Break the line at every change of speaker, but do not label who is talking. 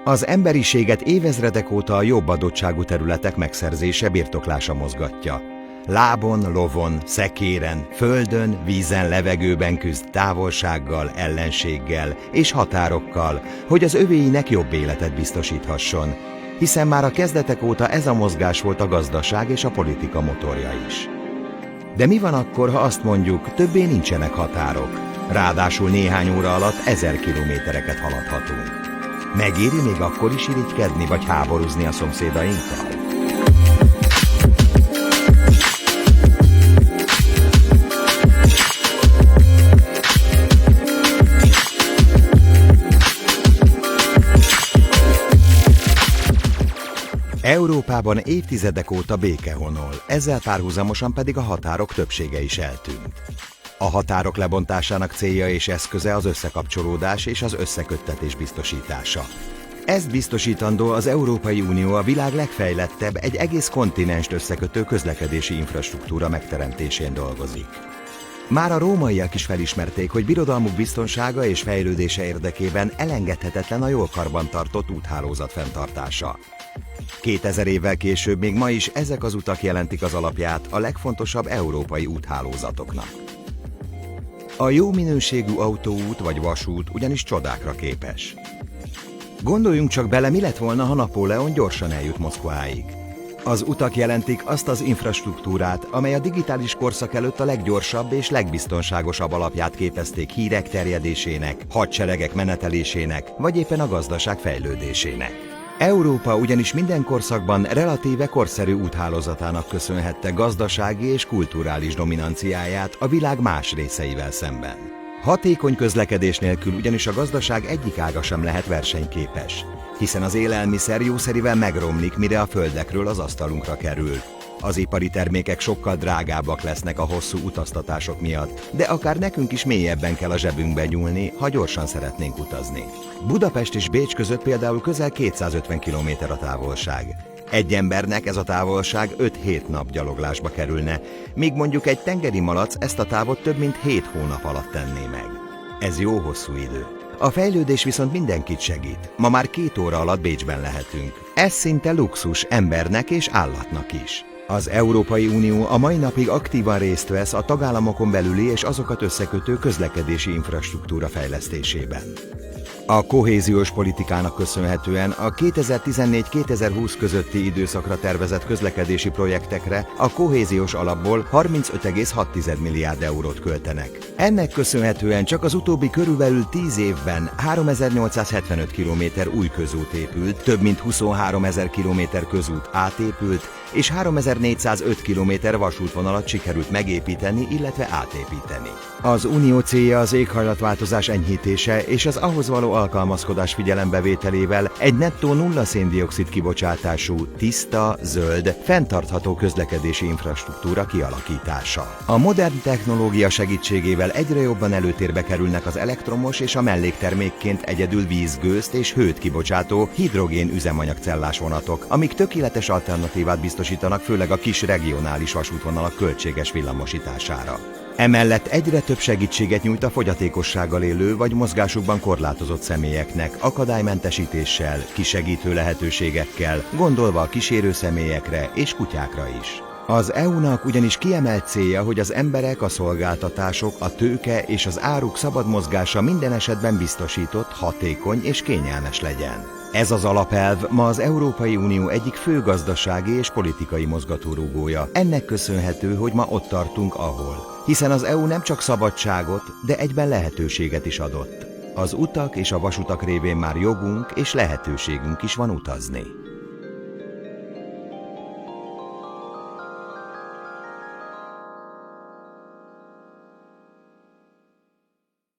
Az emberiséget évezredek óta a jobb adottságú területek megszerzése, birtoklása mozgatja. Lábon, lovon, szekéren, földön, vízen, levegőben küzd távolsággal, ellenséggel és határokkal, hogy az övéinek jobb életet biztosíthasson, hiszen már a kezdetek óta ez a mozgás volt a gazdaság és a politika motorja is. De mi van akkor, ha azt mondjuk, többé nincsenek határok, ráadásul néhány óra alatt 1000 kilométereket haladhatunk? Megéri még akkor is irigykedni vagy háborúzni a szomszédainkkal? Európában évtizedek óta béke honol, ezzel párhuzamosan pedig a határok többsége is eltűnt. A határok lebontásának célja és eszköze az összekapcsolódás és az összeköttetés biztosítása. Ezt biztosítandó az Európai Unió a világ legfejlettebb, egy egész kontinenst összekötő közlekedési infrastruktúra megteremtésén dolgozik. Már a rómaiak is felismerték, hogy birodalmuk biztonsága és fejlődése érdekében elengedhetetlen a jól karbantartott úthálózat fenntartása. 2000 évvel később még ma is ezek az utak jelentik az alapját a legfontosabb európai úthálózatoknak. A jó minőségű autóút vagy vasút ugyanis csodákra képes. Gondoljunk csak bele, mi lett volna, ha Napóleon gyorsan eljut Moszkváig. Az utak jelentik azt az infrastruktúrát, amely a digitális korszak előtt a leggyorsabb és legbiztonságosabb alapját képezték hírek terjedésének, hadseregek menetelésének, vagy éppen a gazdaság fejlődésének. Európa ugyanis minden korszakban relatíve korszerű úthálózatának köszönhette gazdasági és kulturális dominanciáját a világ más részeivel szemben. Hatékony közlekedés nélkül ugyanis a gazdaság egyik ága sem lehet versenyképes, hiszen az élelmiszer jószerivel megromlik, mire a földekről az asztalunkra kerül. Az ipari termékek sokkal drágábbak lesznek a hosszú utaztatások miatt, de akár nekünk is mélyebben kell a zsebünkbe nyúlni, ha gyorsan szeretnénk utazni. Budapest és Bécs között például közel 250 km a távolság. Egy embernek ez a távolság 5-7 nap gyaloglásba kerülne, míg mondjuk egy tengeri malac ezt a távot több mint 7 hónap alatt tenné meg. Ez jó hosszú idő. A fejlődés viszont mindenkit segít. Ma már 2 óra alatt Bécsben lehetünk. Ez szinte luxus embernek és állatnak is. Az Európai Unió a mai napig aktívan részt vesz a tagállamokon belüli és azokat összekötő közlekedési infrastruktúra fejlesztésében. A kohéziós politikának köszönhetően a 2014-2020 közötti időszakra tervezett közlekedési projektekre a kohéziós alapból 35,6 milliárd eurót költenek. Ennek köszönhetően csak az utóbbi körülbelül 10 évben 3875 km új közút épült, több mint 23 000 km közút átépült, és 3405 km vasútvonalat sikerült megépíteni, illetve átépíteni. Az Unió célja az éghajlatváltozás enyhítése és az ahhoz való alkalmazkodás figyelembevételével egy nettó nulla széndioxid kibocsátású, tiszta, zöld, fenntartható közlekedési infrastruktúra kialakítása. A modern technológia segítségével egyre jobban előtérbe kerülnek az elektromos és a melléktermékként egyedül vízgőzt és hőt kibocsátó hidrogén üzemanyagcellás vonatok, amik tökéletes alternatívát biztosítanak főleg a kis regionális vasútvonalak költséges villamosítására. Emellett egyre több segítséget nyújt a fogyatékossággal élő vagy mozgásukban korlátozott személyeknek akadálymentesítéssel, kisegítő lehetőségekkel, gondolva a kísérő személyekre és kutyákra is. Az EU-nak ugyanis kiemelt célja, hogy az emberek, a szolgáltatások, a tőke és az áruk szabad mozgása minden esetben biztosított, hatékony és kényelmes legyen. Ez az alapelv ma az Európai Unió egyik fő gazdasági és politikai mozgatórugója. Ennek köszönhető, hogy ma ott tartunk, ahol. Hiszen az EU nem csak szabadságot, de egyben lehetőséget is adott. Az utak és a vasutak révén már jogunk és lehetőségünk is van utazni.